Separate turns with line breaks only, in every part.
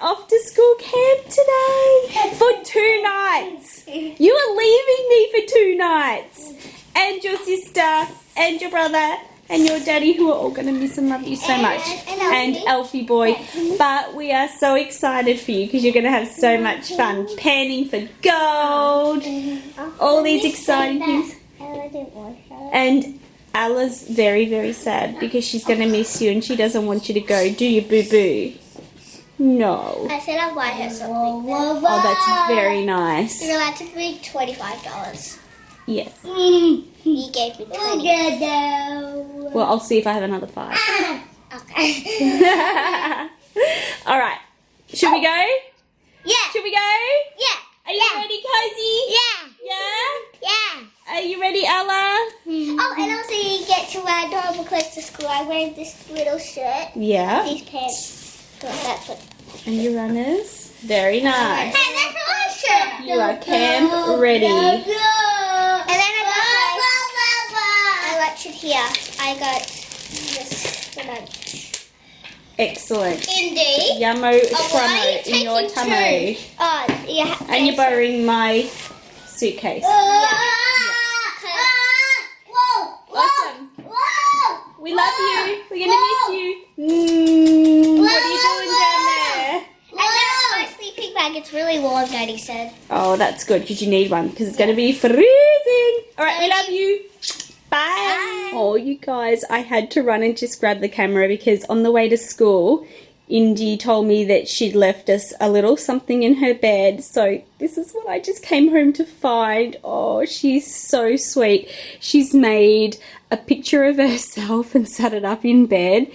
off to school camp today for 2 nights. You are leaving me for 2 nights. And your sister and your brother and your daddy, who are all going to miss and love you so much. And Alfie boy. But we are so excited for you because you're going to have so much fun panning for gold. All these exciting things. And Ella's very, very sad because she's going to miss you and she doesn't want you to go. Do you, boo-boo? No.
I said I'll buy her something.
Oh, that's very nice.
You're allowed to bring $25.
Yes.
You gave me 20.
Well, I'll see if I have another 5.
Okay.
All right. Should we go?
Yeah.
Should we go?
Yeah.
Are you ready, Cozy?
Yeah.
Yeah?
Yeah.
Are you ready, Ella?
Oh, and also you get to wear normal clothes to school. I'm wearing this little shirt.
Yeah.
These pants. So that's what.
And your runners? Very nice.
Hey, that's my shirt.
You are camp ready.
And then I got it here. I got this for lunch.
Excellent.
Indi.
Yummo
why are you
trummo in your
taking
tummy.
Oh, yeah.
And you're borrowing my suitcase. Awesome. We love you. We're going to miss you. What are you doing down there?
And that's my sleeping bag. It's really warm, Daddy said.
Oh, that's good because you need one because it's going to be freezing. All right, we love you. Bye. Oh, you guys, I had to run and just grab the camera because on the way to school, Indi told me that she'd left us a little something in her bed. So this is what I just came home to find. Oh, she's so sweet. She's made a picture of herself and sat it up in bed.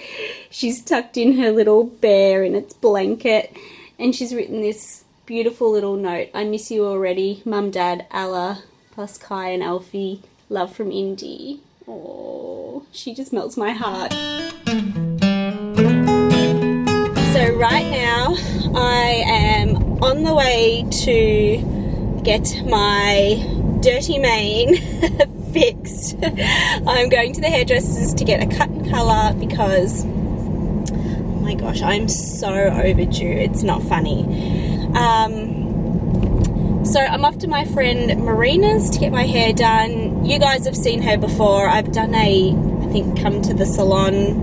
She's tucked in her little bear in its blanket and she's written this beautiful little note. I miss you already, Mum, Dad, Ella, plus Kai and Alfie. Love from Indi. Oh, she just melts my heart. So right now I am on the way to get my dirty mane fixed. I'm going to the hairdressers to get a cut and colour because, oh my gosh, I'm so overdue. It's not funny. So I'm off to my friend Marina's to get my hair done. You guys have seen her before. I've done I think come to the salon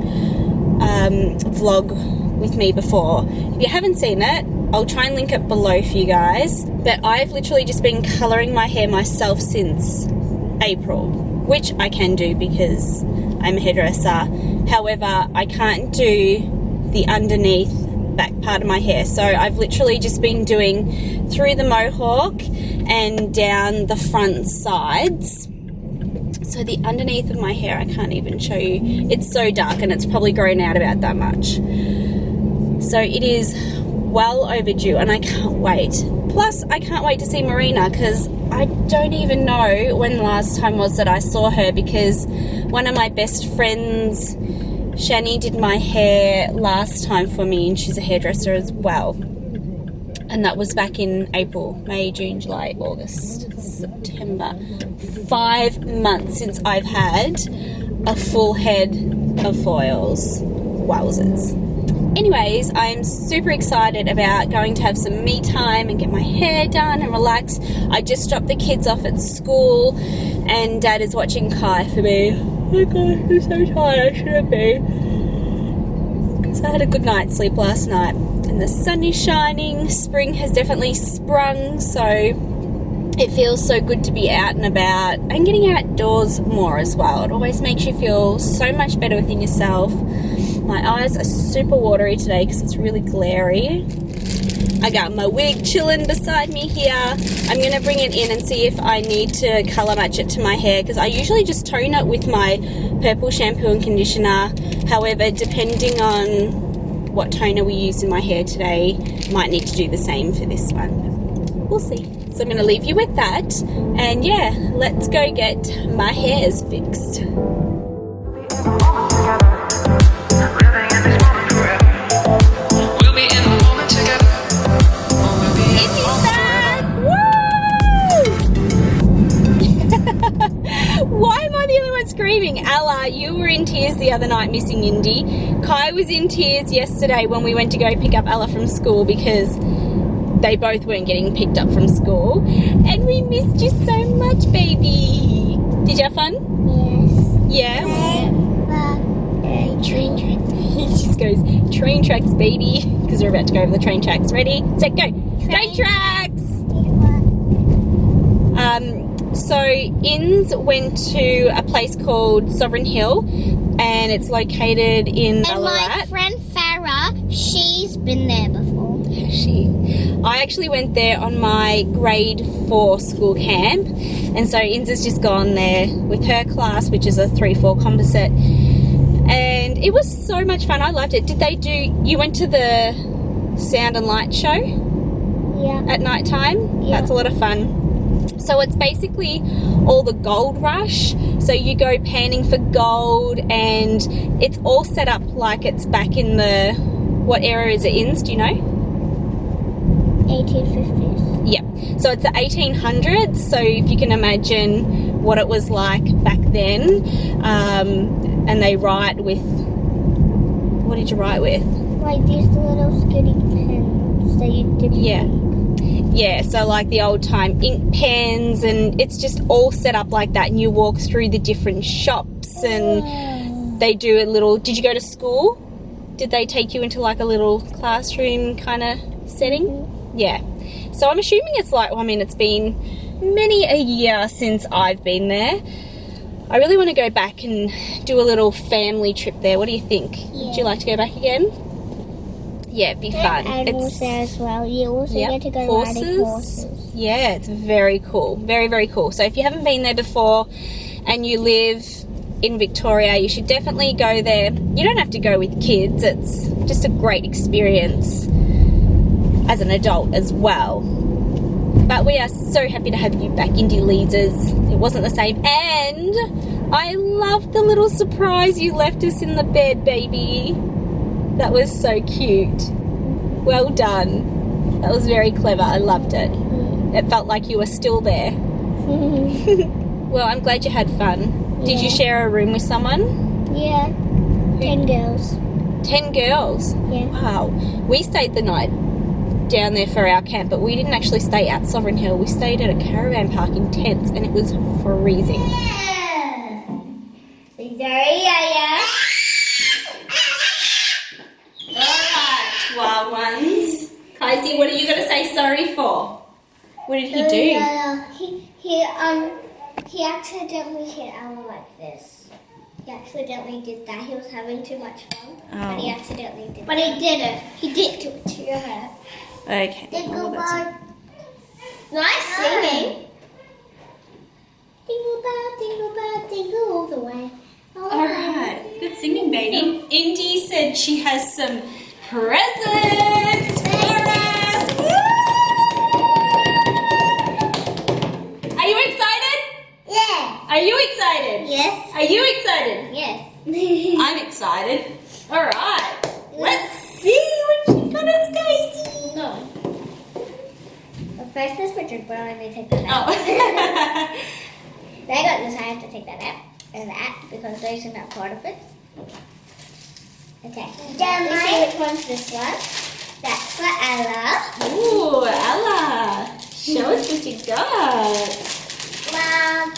vlog with me before. If you haven't seen it, I'll try and link it below for you guys. But I've literally just been colouring my hair myself since April, which I can do because I'm a hairdresser. However, I can't do the underneath back part of my hair. So I've literally just been doing through the mohawk and down the front sides. So the underneath of my hair, I can't even show you. It's so dark and it's probably grown out about that much. So it is well overdue and I can't wait. Plus, I can't wait to see Marina because I don't even know when the last time was that I saw her because one of my best friends, Shani, did my hair last time for me and she's a hairdresser as well. And that was back in April, May, June, July, August, September. 5 months since I've had a full head of foils. Wowzers. Anyways, I'm super excited about going to have some me time and get my hair done and relax. I just dropped the kids off at school and Dad is watching Kai for me. Oh my gosh, I'm so tired, I shouldn't be. So I had a good night's sleep last night and the sun is shining. Spring has definitely sprung, so it feels so good to be out and about and getting outdoors more as well. It always makes you feel so much better within yourself. My eyes are super watery today because it's really glary. I got my wig chilling beside me here. I'm going to bring it in and see if I need to colour match it to my hair because I usually just tone it with my purple shampoo and conditioner. However, depending on what toner we use in my hair today, might need to do the same for this one. We'll see. So I'm going to leave you with that. And yeah, let's go get my hairs fixed. Why am I the only one screaming? Ella, you were in tears the other night missing Indi. Kai was in tears yesterday when we went to go pick up Ella from school because they both weren't getting picked up from school. And we missed you so much, baby. Did you have fun?
Yes.
Yeah?
Train tracks.
He just goes, train tracks, baby. Because we're about to go over the train tracks. Ready, set, go. Train tracks! So Inns went to a place called Sovereign Hill, and it's located in
And
Ballarat.
my friend Farah, she's been there before.
Has she? I actually went there on my grade 4 school camp, and so Inns has just gone there with her class, which is a 3-4 composite, and it was so much fun. I loved it. You went to the sound and light show
Yeah.
at night time?
Yeah.
That's a lot of fun. So it's basically all the gold rush. So you go panning for gold, and it's all set up like it's back in the, what era is it in? Do you know?
1850s.
Yeah. So it's the 1800s. So if you can imagine what it was like back then, and they write with, what did you write with?
Like these little skinny pens that you dip in
Yeah.
ink.
Yeah, so like the old time ink pens, and it's just all set up like that, and you walk through the different shops, and they do a little, did you go to school? Did they take you into like a little classroom kind of setting? Yeah. So I'm assuming it's like, well, I mean, it's been many a year since I've been there. I really want to go back and do a little family trip there. What do you think?
Yeah.
Would you like to go back again? Yeah, it'd be fun.
Animals there as well. You also
Yep,
get to go riding horses.
Yeah, it's very cool. Very, very cool. So if you haven't been there before and you live in Victoria, you should definitely go there. You don't have to go with kids. It's just a great experience as an adult as well. But we are so happy to have you back, Indi Leesers. It wasn't the same. And I love the little surprise you left us in the bed, baby. That was so cute. Well done. That was very clever. I loved it. It felt like you were still there. Well, I'm glad you had fun. Did you share a room with someone?
Yeah. 10 girls.
10 girls?
Yeah.
Wow. We stayed the night down there for our camp, but we didn't actually stay at Sovereign Hill. We stayed at a caravan park in tents, and it was freezing. Alright, wild ones. Kaisi, what are you going to say sorry for? What did he do?
He accidentally hit Ella like this. He accidentally did that. He was having too much fun. But he accidentally did But he didn't. He did do it to her.
Okay.
Dingle
well, that's-
bell. Nice singing. Dingle bell, dingle all the way.
Alright, good singing, baby. Indi said she has some presents for us. Woo! Are you excited?
Yeah.
Are you excited?
Yes.
Are you excited?
Yes.
I'm excited. Alright, let's see what you got us, Kaisi.
No. Well, first let's put your brown and then take that out.
Oh.
Then I got this, I have to take that out. And that, because those are not part of it. Okay. Let's see which one's this one. That's for Ella.
Ooh, Ella. Show us what you got.
Wow.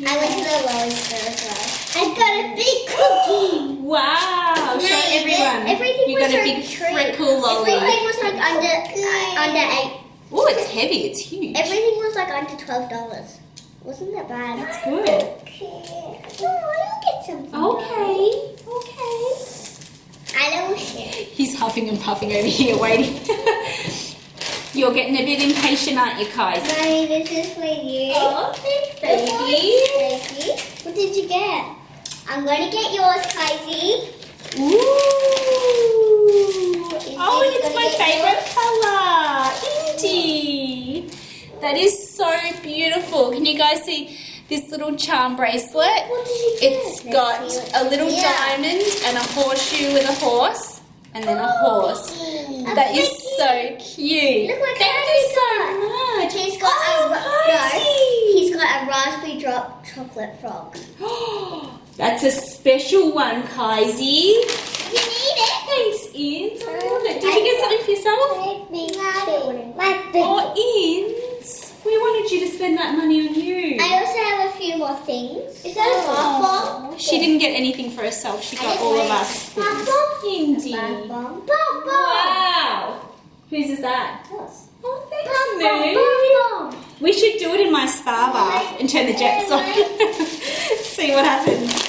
I went to the Lowe's store as well. I got a big cookie.
Wow. Show everyone.
Everything
You
was
got a
like
big
treat.
freckle lolly.
Everything was like under 8.
Oh, it's heavy. It's huge.
Everything was like under $12. Wasn't that bad?
That's good.
Okay. Oh, I'll get something.
Okay.
I don't share.
He's huffing and puffing over here waiting. You're getting a bit impatient, aren't you, Kai?
Mommy, this is for you.
Oh, thanks, baby.
Thank you. What did you get? I'm going to get yours, Kaisi.
Ooh. Oh, and it's my favourite colour. Indi. That is so beautiful. Can you guys see this little charm bracelet?
What did you get?
It's got a little diamond and a horseshoe with a horse, and then a horse. That is so cute.
Look what
Thank you so much.
He's got
Kaisi.
he's got a raspberry drop chocolate frog.
That's a special one, Kaisi.
You need it.
Thanks, Ins. I love it. Did you get something for yourself? Oh, Ins. We wanted you to spend that money on you.
I also have a few more things. Is that a bath bomb?
She didn't get anything for herself. She got all of us things. Indi. Wow. Whose is that? Oh, thanks, Moo. We should do it in my spa bath and turn the jets on. See what happens.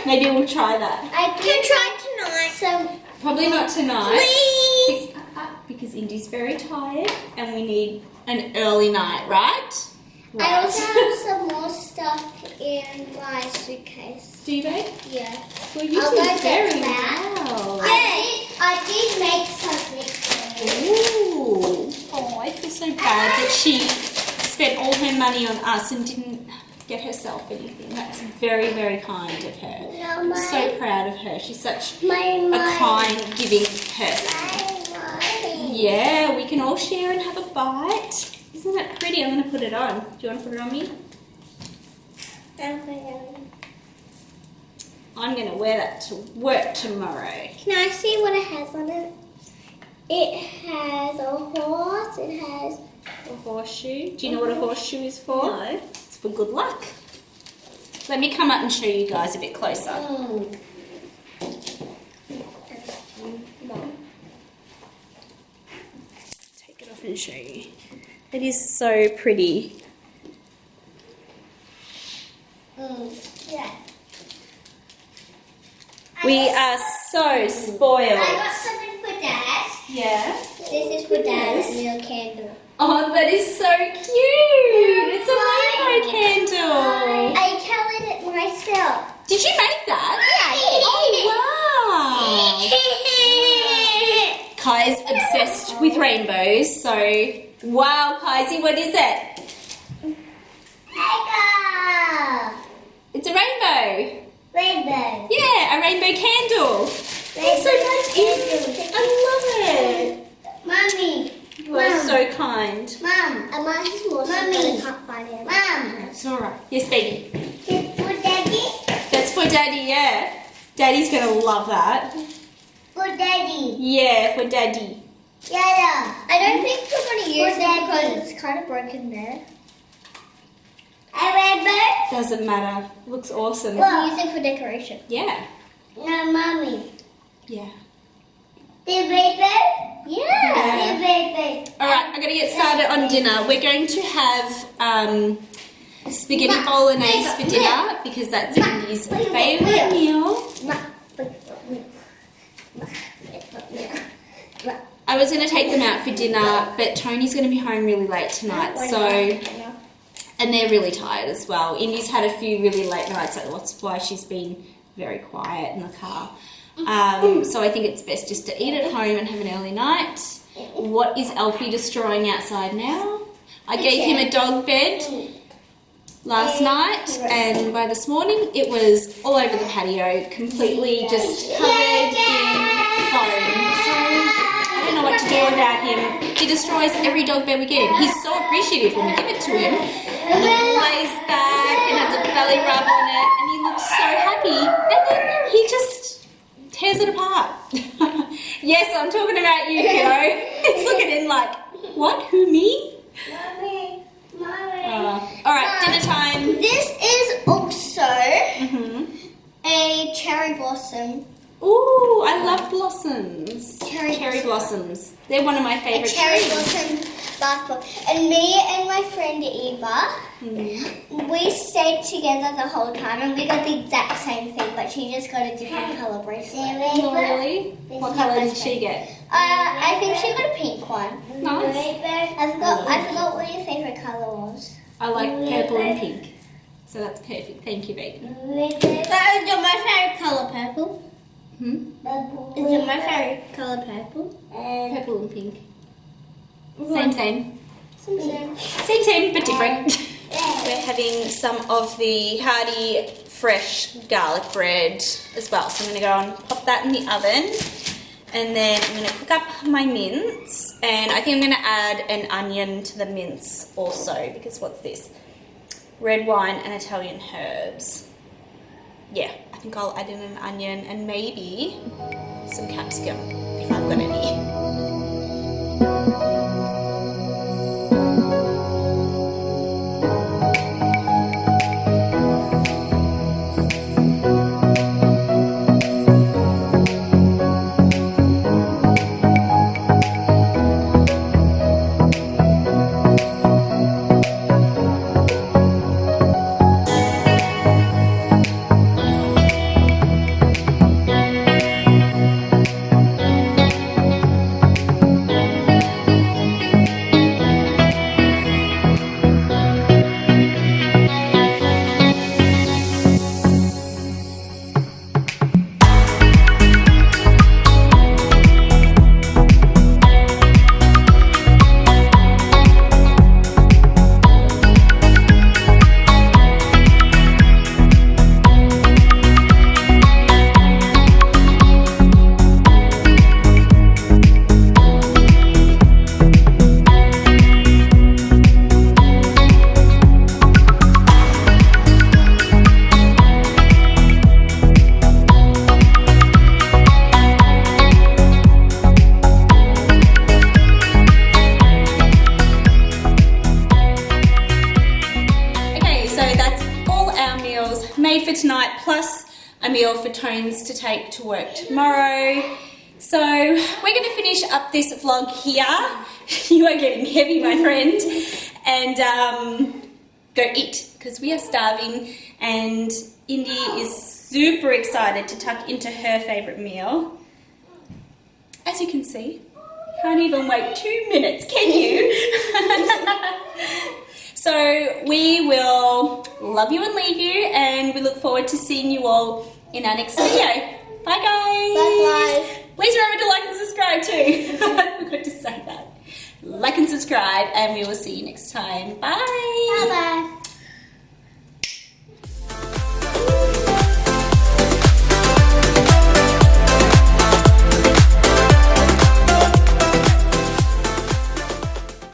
Maybe we'll try that.
I can try tonight. So
probably not tonight.
Please.
Because Indi's very tired and we need an early night, right?
I also have some more stuff in my suitcase.
Do you, babe?
Yeah.
Well, you
I'll
did
go
very
get that.
well.
I did make something.
Ooh. Oh, I feel so bad that she spent all her money on us and didn't get herself anything. That's very, very kind of her.
No,
I'm so proud of her. She's such
a
kind, giving person. Yeah, we can all share and have a bite. Isn't that pretty? I'm going to put it on. Do you want to put it on me? I'm going to wear that to work tomorrow.
Can I see what it has on it? It has a horse. It has
a horseshoe. Do you know what a horseshoe is for?
No.
It's for good luck. Let me come up and show you guys a bit closer. Take it off and show you. It is so pretty.
Yeah.
We are so spoiled.
I got something for Dad.
Yeah.
This is for Dad, a little candle.
Oh, that is so cute. It's a rainbow candle.
I coloured it myself.
Did you make that?
Yeah.
Oh, wow. Kai's obsessed with rainbows, so... Wow, Kaisi, what is it? It's a rainbow.
Rainbow.
Yeah, a rainbow candle. Thanks so much, I love it.
Mommy.
You are so kind.
Mom. Mommy. Mom.
It's alright. Yes, baby.
It's for Daddy?
That's for Daddy, yeah. Daddy's going to love that.
For Daddy.
Yeah, for Daddy.
Yeah. I don't think we're going to use it because it's kind of broken there. A rainbow?
Doesn't matter. Looks awesome.
We'll use it for decoration.
Yeah.
No, Mommy.
Yeah.
The rainbow? Yeah. The rainbow.
Alright, I'm going to get started on dinner. We're going to have spaghetti bolognese for dinner because that's Indi's favourite meal. I was going to take them out for dinner, but Tony's going to be home really late tonight, and they're really tired as well. Indi's had a few really late nights, that's why she's been very quiet in the car. So I think it's best just to eat at home and have an early night. What is Alfie destroying outside now? I gave him a dog bed last night, and by this morning it was all over the patio, completely just covered in foam. So I don't know what to do about him. He destroys every dog bed we get him. He's so appreciative when we give it to him. And he lays back and has a belly rub on it, and he looks so happy. And then he just tears it apart. Yes, I'm talking about you, kiddo. It's looking in like, what? Who, me?
Mommy.
Alright, dinner time.
This is also a cherry blossom.
Ooh, I love blossoms.
Cherry
blossoms. They're one of my favourite
cherry
trees.
blossom bath bomb. And me and my friend Eva, we stayed together the whole time and we got the exact same thing, but she just got a different colour bracelet.
Oh, really? What colour did she get?
I think she got a pink one.
Nice.
I forgot what your favourite colour was.
I like purple and pink. So that's perfect. Thank you, baby.
That is my favourite colour, purple. Is it my favourite colour, purple?
Purple and pink. Same.
Same,
but different. We're having some of the hearty, fresh garlic bread as well. So I'm going to go and pop that in the oven. And then I'm going to cook up my mince. And I think I'm going to add an onion to the mince also. Because what's this? Red wine and Italian herbs. yeah, I think I'll add in an onion and maybe some capsicum if I've got any. Made for tonight, plus a meal for Tones to take to work tomorrow. So we're going to finish up this vlog here. You are getting heavy, my friend, and go eat because we are starving. And Indi is super excited to tuck into her favourite meal. As you can see, can't even wait 2 minutes, can you? So we will love you and leave you, and we look forward to seeing you all in our next video. Bye guys.
Bye.
Please remember to like and subscribe too. I forgot to say that. Like and subscribe, and we will see you next time. Bye.